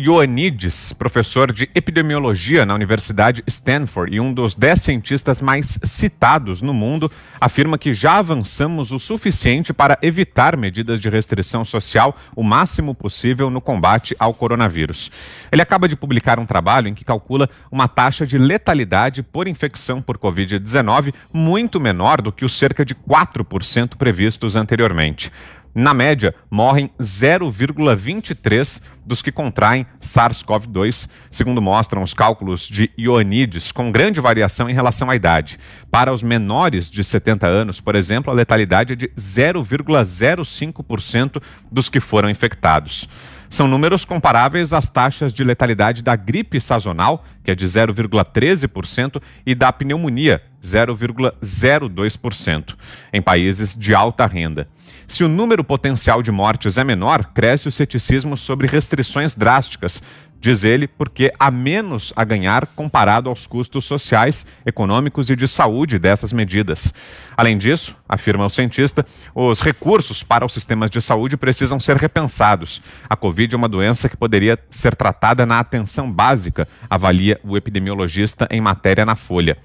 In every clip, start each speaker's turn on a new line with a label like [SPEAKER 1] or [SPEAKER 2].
[SPEAKER 1] Ioannidis, professor de epidemiologia na Universidade Stanford e um dos 10 cientistas mais citados no mundo, afirma que já avançamos o suficiente para evitar medidas de restrição social o máximo possível no combate ao coronavírus. Ele acaba de publicar um trabalho em que calcula uma taxa de letalidade por infecção por Covid-19 muito menor do que os cerca de 4% previstos anteriormente. Na média, morrem 0,23 dos que contraem SARS-CoV-2, segundo mostram os cálculos de Ioannidis, com grande variação em relação à idade. Para os menores de 70 anos, por exemplo, a letalidade é de 0,05% dos que foram infectados. São números comparáveis às taxas de letalidade da gripe sazonal, que é de 0,13%, e da pneumonia, 0,02%, em países de alta renda. Se o número potencial de mortes é menor, cresce o ceticismo sobre restrições drásticas, diz ele, porque há menos a ganhar comparado aos custos sociais, econômicos e de saúde dessas medidas. Além disso, afirma o cientista, os recursos para os sistemas de saúde precisam ser repensados. A Covid é uma doença que poderia ser tratada na atenção básica, avalia o epidemiologista em matéria na Folha.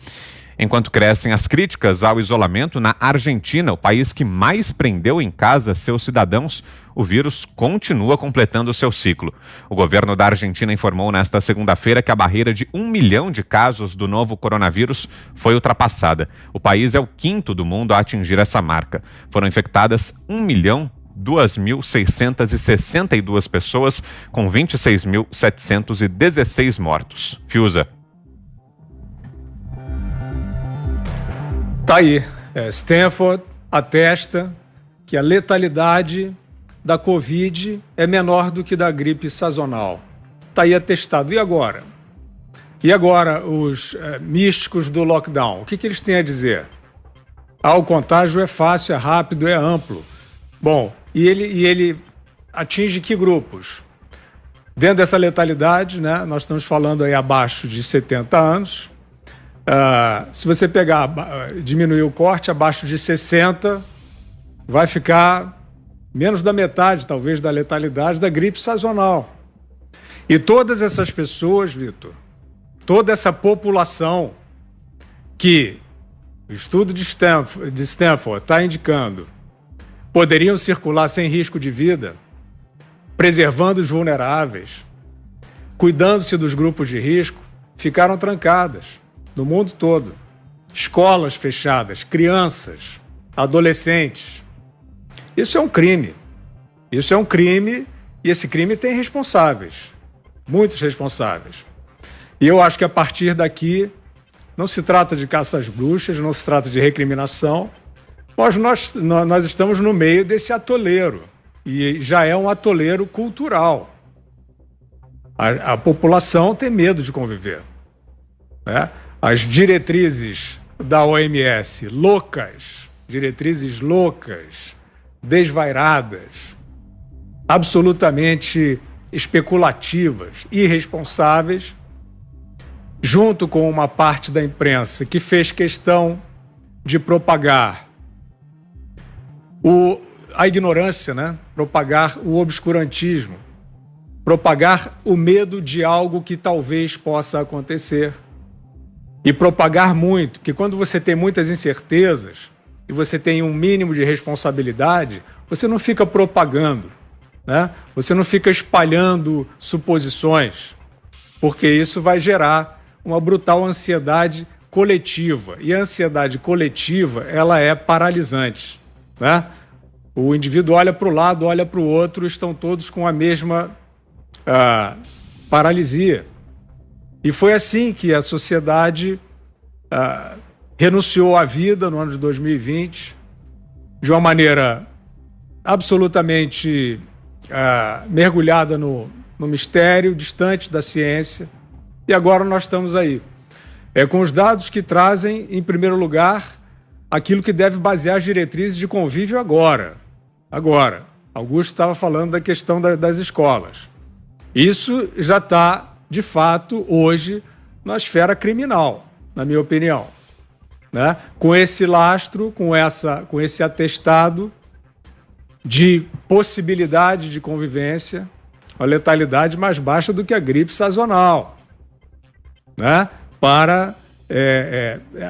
[SPEAKER 1] Enquanto crescem as críticas ao isolamento, na Argentina, o país que mais prendeu em casa seus cidadãos, o vírus continua completando seu ciclo. O governo da Argentina informou nesta segunda-feira que a barreira de 1 milhão de casos do novo coronavírus foi ultrapassada. O país é o quinto do mundo a atingir essa marca. Foram infectadas 1.002.662 pessoas, com 26.716 mortos. Fiuza.
[SPEAKER 2] Tá aí, Stanford atesta que a letalidade da Covid é menor do que da gripe sazonal. Tá aí atestado. E agora? E agora os místicos do lockdown? O que eles têm a dizer? O contágio é fácil, é rápido, é amplo. Bom, e ele atinge que grupos? Dentro dessa letalidade, né, nós estamos falando aí abaixo de 70 anos. Se você pegar, diminuir o corte abaixo de 60, vai ficar menos da metade, talvez, da letalidade da gripe sazonal. E todas essas pessoas, Vitor, toda essa população que o estudo de Stanford está indicando poderiam circular sem risco de vida, preservando os vulneráveis, cuidando-se dos grupos de risco, ficaram trancadas no mundo todo. Escolas fechadas, crianças, adolescentes. Isso é um crime. Isso é um crime e esse crime tem responsáveis, muitos responsáveis. E eu acho que a partir daqui não se trata de caça às bruxas, não se trata de recriminação, mas nós estamos no meio desse atoleiro e já é um atoleiro cultural. A população tem medo de conviver, né? As diretrizes da OMS, diretrizes loucas, desvairadas, absolutamente especulativas, irresponsáveis, junto com uma parte da imprensa que fez questão de propagar a ignorância, né? Propagar o obscurantismo, propagar o medo de algo que talvez possa acontecer. E propagar muito, porque quando você tem muitas incertezas e você tem um mínimo de responsabilidade, você não fica propagando, né? Você não fica espalhando suposições, porque isso vai gerar uma brutal ansiedade coletiva. E a ansiedade coletiva, ela é paralisante, né? O indivíduo olha para o lado, olha para o outro, estão todos com a mesma paralisia. E foi assim que a sociedade renunciou à vida no ano de 2020, de uma maneira absolutamente mergulhada no mistério, distante da ciência. E agora nós estamos aí, com os dados que trazem, em primeiro lugar, aquilo que deve basear as diretrizes de convívio agora. Augusto estava falando da questão das escolas. Isso já está, de fato, hoje, na esfera criminal, na minha opinião, né? Com esse lastro, com esse atestado de possibilidade de convivência, uma letalidade mais baixa do que a gripe sazonal, né?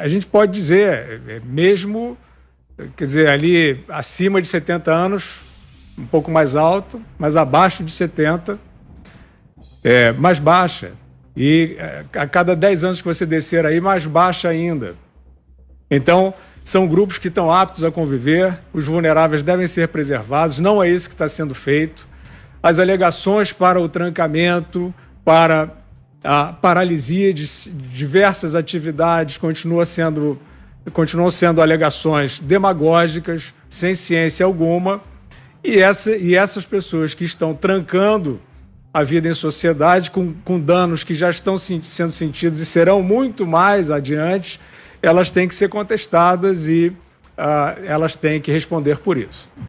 [SPEAKER 2] A gente pode dizer, mesmo, quer dizer, ali acima de 70 anos, um pouco mais alto, mas abaixo de 70, mais baixa. E a cada 10 anos que você descer aí, mais baixa ainda. Então, são grupos que estão aptos a conviver, os vulneráveis devem ser preservados, não é isso que está sendo feito. As alegações para o trancamento, para a paralisia de diversas atividades continuam sendo alegações demagógicas, sem ciência alguma, e essas pessoas que estão trancando a vida em sociedade com danos que já estão sendo sentidos e serão muito mais adiante, elas têm que ser contestadas e elas têm que responder por isso.